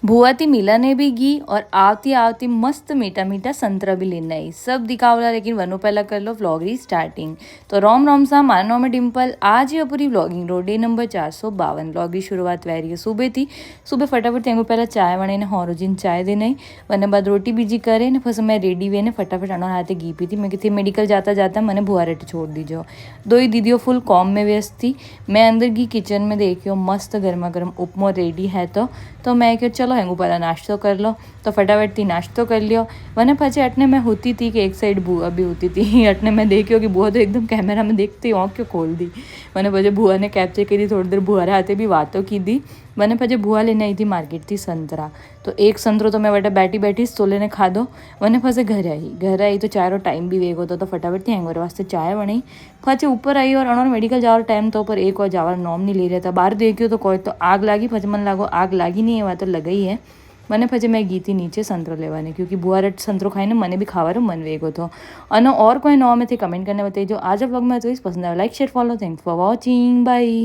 बुआ थी मिलने भी गई और आती आती मस्त मीठा मीठा संतरा भी लेना आई। सब दिखावला, लेकिन वनो पहला कर लो व्लॉग री स्टार्टिंग। तो रोम रोम सा, मारा नाम है डिम्पल। आज ही पूरी व्लॉगिंग रो डे नंबर 452 व्लॉग की शुरुआत वह रही है सुबह थी। सुबह फटाफट तेंगो पहला चाय वणे ने होरोजिन चाय देने वने बाद रोटी बीजी करे ने फिर मैं रेडी वे ने फटाफट अनो हाथे घी पी थी। मैं कहती मेडिकल जाता जाता मैंने बुआ रेट छोड़ दीजो। दो ही दीदियों फुल कॉम में व्यस्त थी। मैं अंदर की किचन में देखियो मस्त गर्मा गर्म उपमो रेडी है। तो मैं क्यों चलो हेंगू पहला नाश्तो कर लो। तो फटाफट थी नाश्तो कर लियो। वने पचे अटने में होती थी कि एक साइड बुआ भी होती थी। अटने में देखियो कि बुआ तो एकदम कैमरा में देखती आँख क्यों खोल दी। मैंने पचे बुआ ने कैप्चर करी, थोड़ी देर बुआ हाथे भी बातों की दी। मैंने पचे बुआ लेने आई थी मार्केट थी संतरा। तो एक संतरो तो मैं वटे बैठी बैठी तो लेने खाधो। वने पचे घर आई तो चाय रो टाइम भी वेगो तो फटाफट थी हेंगोर वास्ते चाय वणी। पचे ऊपर आई और अनोर मेडिकल जावर टाइम तो पर एक और जावर नॉम नहीं ले रहा था। बाहर देखियो तो कोई तो आग लागी। पचे मन लागो आग लागी नहीं है, वहाँ तो लगी है। मैंने पचे मैं गई थी नीचे संतरो लेवाने, क्योंकि बुआ रट संतरो खाई ने मने भी खावा मन वेगो तो। और कोई नौ में थे कमेंट करने बताइए। जो आज व्लॉग में तो इस पसंद आया like share follow. Thanks for watching, bye.